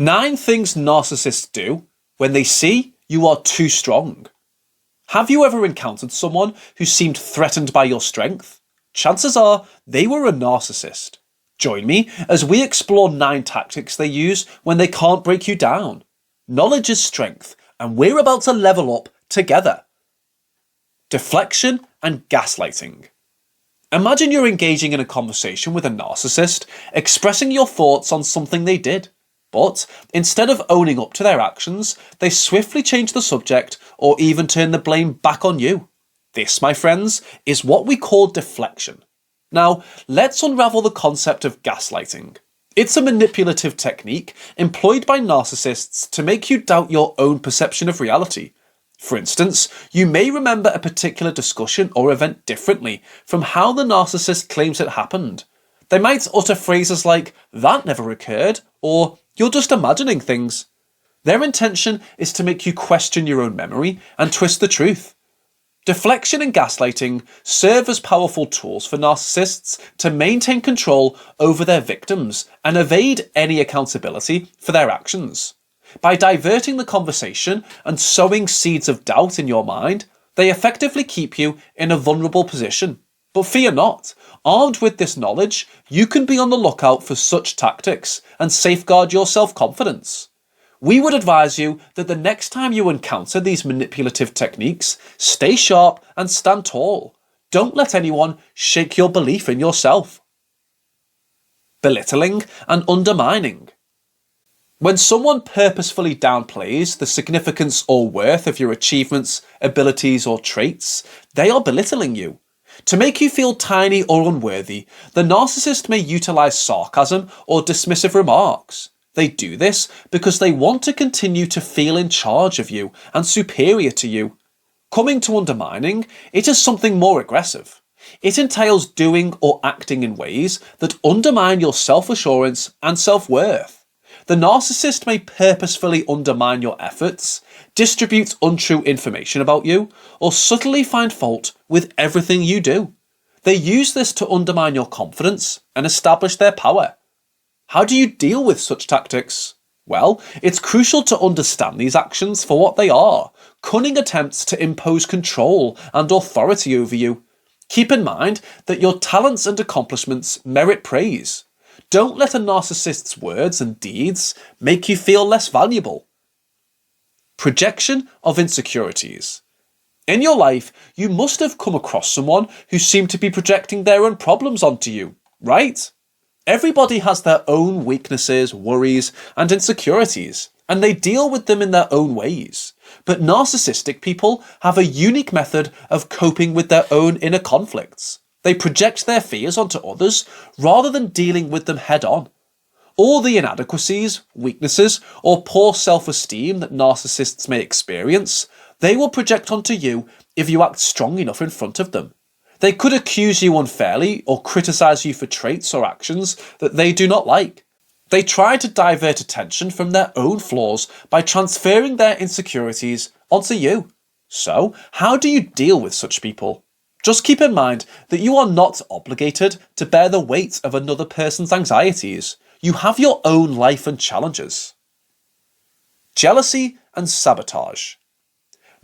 9 things narcissists do when they see you are too strong. Have you ever encountered someone who seemed threatened by your strength? Chances are they were a narcissist. Join me as we explore 9 tactics they use when they can't break you down. Knowledge is strength, and we're about to level up together. Deflection and gaslighting. Imagine you're engaging in a conversation with a narcissist, expressing your thoughts on something they did. But instead of owning up to their actions, they swiftly change the subject or even turn the blame back on you. This, my friends, is what we call deflection. Now, let's unravel the concept of gaslighting. It's a manipulative technique employed by narcissists to make you doubt your own perception of reality. For instance, you may remember a particular discussion or event differently from how the narcissist claims it happened. They might utter phrases like, "that never occurred," or "you're just imagining things." Their intention is to make you question your own memory and twist the truth. Deflection and gaslighting serve as powerful tools for narcissists to maintain control over their victims and evade any accountability for their actions. By diverting the conversation and sowing seeds of doubt in your mind, they effectively keep you in a vulnerable position. But fear not, armed with this knowledge, you can be on the lookout for such tactics and safeguard your self-confidence. We would advise you that the next time you encounter these manipulative techniques, stay sharp and stand tall. Don't let anyone shake your belief in yourself. Belittling and undermining. When someone purposefully downplays the significance or worth of your achievements, abilities, or traits, they are belittling you. To make you feel tiny or unworthy, the narcissist may utilize sarcasm or dismissive remarks. They do this because they want to continue to feel in charge of you and superior to you. Coming to undermining, it is something more aggressive. It entails doing or acting in ways that undermine your self-assurance and self-worth. The narcissist may purposefully undermine your efforts, distribute untrue information about you, or subtly find fault with everything you do. They use this to undermine your confidence and establish their power. How do you deal with such tactics? Well, it's crucial to understand these actions for what they are: cunning attempts to impose control and authority over you. Keep in mind that your talents and accomplishments merit praise. Don't let a narcissist's words and deeds make you feel less valuable. Projection of insecurities. In your life, you must have come across someone who seemed to be projecting their own problems onto you, right? Everybody has their own weaknesses, worries, and insecurities, and they deal with them in their own ways. But narcissistic people have a unique method of coping with their own inner conflicts. They project their fears onto others rather than dealing with them head on. All the inadequacies, weaknesses, or poor self-esteem that narcissists may experience, they will project onto you if you act strong enough in front of them. They could accuse you unfairly or criticize you for traits or actions that they do not like. They try to divert attention from their own flaws by transferring their insecurities onto you. So, how do you deal with such people? Just keep in mind that you are not obligated to bear the weight of another person's anxieties. You have your own life and challenges. Jealousy and sabotage.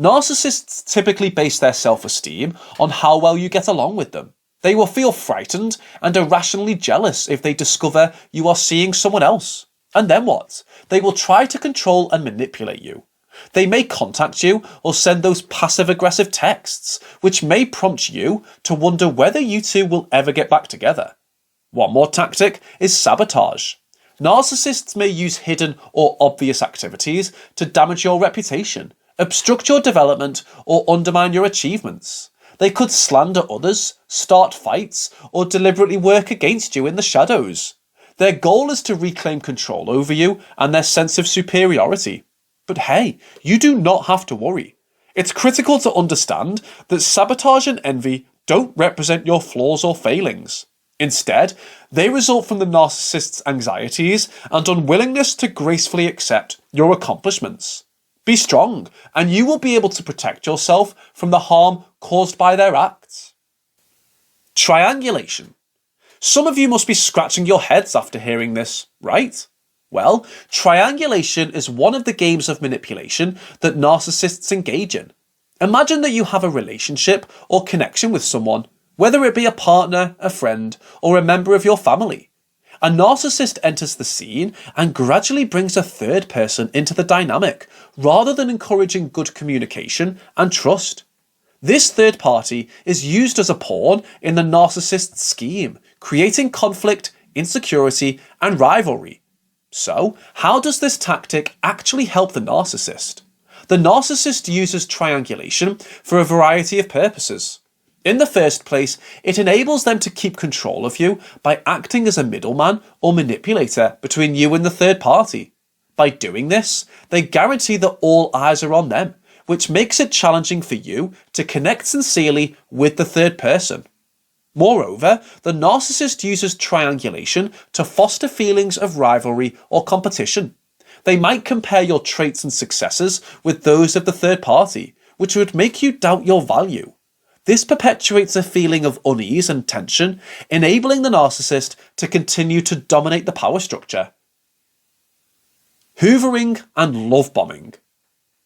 Narcissists typically base their self-esteem on how well you get along with them. They will feel frightened and irrationally jealous if they discover you are seeing someone else. And then what? They will try to control and manipulate you. They may contact you or send those passive-aggressive texts, which may prompt you to wonder whether you two will ever get back together. One more tactic is sabotage. Narcissists may use hidden or obvious activities to damage your reputation, obstruct your development, or undermine your achievements. They could slander others, start fights, or deliberately work against you in the shadows. Their goal is to reclaim control over you and their sense of superiority. But hey, you do not have to worry. It's critical to understand that sabotage and envy don't represent your flaws or failings. Instead, they result from the narcissist's anxieties and unwillingness to gracefully accept your accomplishments. Be strong, and you will be able to protect yourself from the harm caused by their acts. Triangulation. Some of you must be scratching your heads after hearing this, right? Well, triangulation is one of the games of manipulation that narcissists engage in. Imagine that you have a relationship or connection with someone, whether it be a partner, a friend, or a member of your family. A narcissist enters the scene and gradually brings a third person into the dynamic, rather than encouraging good communication and trust. This third party is used as a pawn in the narcissist's scheme, creating conflict, insecurity, and rivalry. So, how does this tactic actually help the narcissist? The narcissist uses triangulation for a variety of purposes. In the first place, it enables them to keep control of you by acting as a middleman or manipulator between you and the third party. By doing this, they guarantee that all eyes are on them, which makes it challenging for you to connect sincerely with the third person. Moreover, the narcissist uses triangulation to foster feelings of rivalry or competition. They might compare your traits and successes with those of the third party, which would make you doubt your value. This perpetuates a feeling of unease and tension, enabling the narcissist to continue to dominate the power structure. Hoovering and love bombing.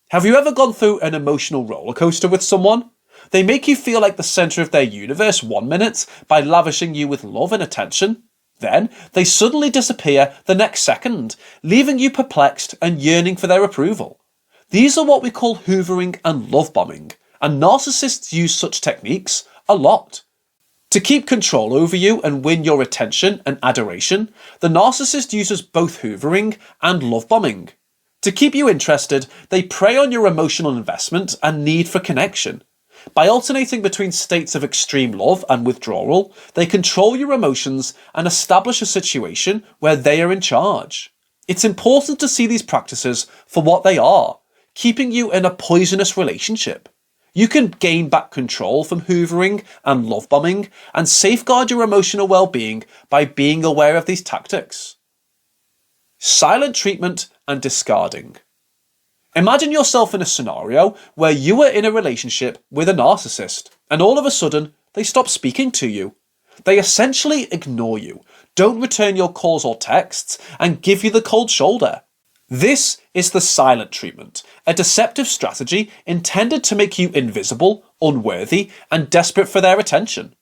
Have you ever gone through an emotional roller coaster with someone? They make you feel like the centre of their universe 1 minute by lavishing you with love and attention. Then, they suddenly disappear the next second, leaving you perplexed and yearning for their approval. These are what we call hoovering and love bombing, and narcissists use such techniques a lot. To keep control over you and win your attention and adoration, the narcissist uses both hoovering and love bombing. To keep you interested, they prey on your emotional investment and need for connection. By alternating between states of extreme love and withdrawal, they control your emotions and establish a situation where they are in charge. It's important to see these practices for what they are, keeping you in a poisonous relationship. You can gain back control from hoovering and love bombing and safeguard your emotional well-being by being aware of these tactics. Silent treatment and discarding. Imagine yourself in a scenario where you are in a relationship with a narcissist and all of a sudden they stop speaking to you. They essentially ignore you, don't return your calls or texts, and give you the cold shoulder. This is the silent treatment, a deceptive strategy intended to make you invisible, unworthy, and desperate for their attention.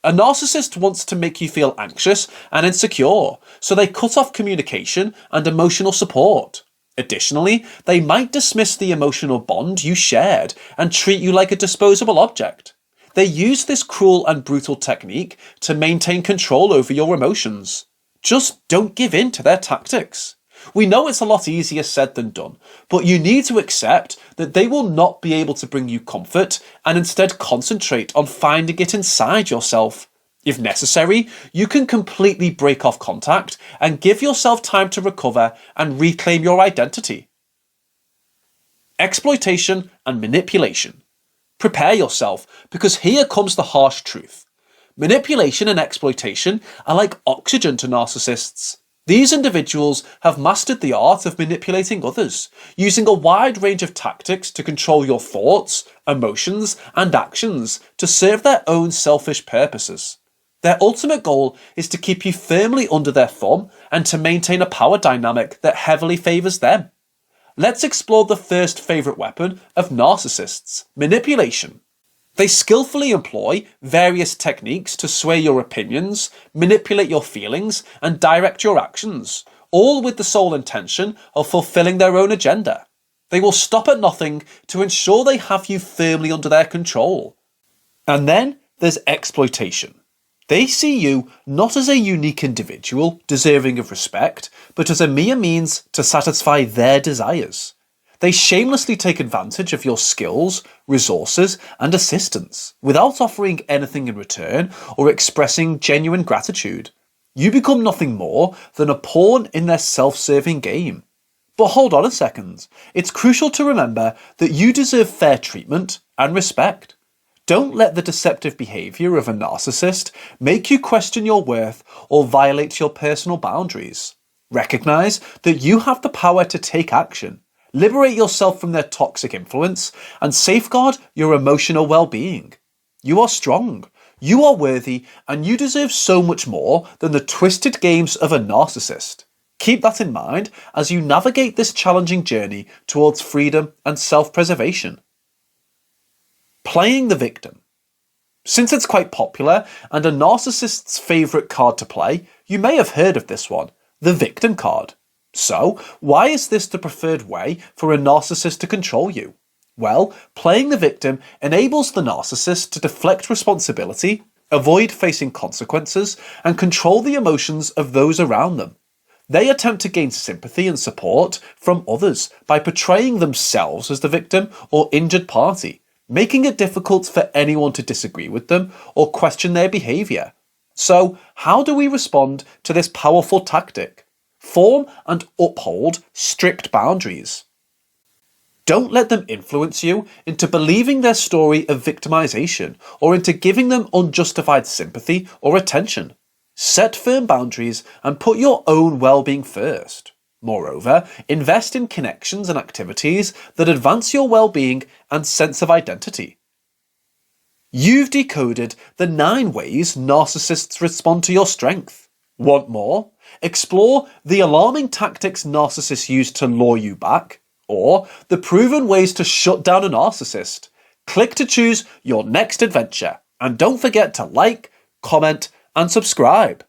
A narcissist wants to make you feel anxious and insecure, so they cut off communication and emotional support. Additionally, they might dismiss the emotional bond you shared and treat you like a disposable object. They use this cruel and brutal technique to maintain control over your emotions. Just don't give in to their tactics. We know it's a lot easier said than done, but you need to accept that they will not be able to bring you comfort and instead concentrate on finding it inside yourself. If necessary, you can completely break off contact and give yourself time to recover and reclaim your identity. Exploitation and manipulation. Prepare yourself, because here comes the harsh truth. Manipulation and exploitation are like oxygen to narcissists. These individuals have mastered the art of manipulating others, using a wide range of tactics to control your thoughts, emotions, and actions to serve their own selfish purposes. Their ultimate goal is to keep you firmly under their thumb and to maintain a power dynamic that heavily favours them. Let's explore the first favourite weapon of narcissists: manipulation. They skillfully employ various techniques to sway your opinions, manipulate your feelings, and direct your actions, all with the sole intention of fulfilling their own agenda. They will stop at nothing to ensure they have you firmly under their control. And then there's exploitation. They see you not as a unique individual deserving of respect, but as a mere means to satisfy their desires. They shamelessly take advantage of your skills, resources, and assistance without offering anything in return or expressing genuine gratitude. You become nothing more than a pawn in their self-serving game. But hold on a second. It's crucial to remember that you deserve fair treatment and respect. Don't let the deceptive behaviour of a narcissist make you question your worth or violate your personal boundaries. Recognise that you have the power to take action, liberate yourself from their toxic influence, and safeguard your emotional well-being. You are strong, you are worthy, and you deserve so much more than the twisted games of a narcissist. Keep that in mind as you navigate this challenging journey towards freedom and self-preservation. Playing the victim. Since it's quite popular and a narcissist's favourite card to play, you may have heard of this one, the victim card. So, why is this the preferred way for a narcissist to control you? Well, playing the victim enables the narcissist to deflect responsibility, avoid facing consequences, and control the emotions of those around them. They attempt to gain sympathy and support from others by portraying themselves as the victim or injured party, making it difficult for anyone to disagree with them or question their behaviour. So, how do we respond to this powerful tactic? Form and uphold strict boundaries. Don't let them influence you into believing their story of victimization or into giving them unjustified sympathy or attention. Set firm boundaries and put your own well-being first. Moreover, invest in connections and activities that advance your well-being and sense of identity. You've decoded the 9 ways narcissists respond to your strength. Want more? Explore the alarming tactics narcissists use to lure you back, or the proven ways to shut down a narcissist. Click to choose your next adventure, and don't forget to like, comment, and subscribe.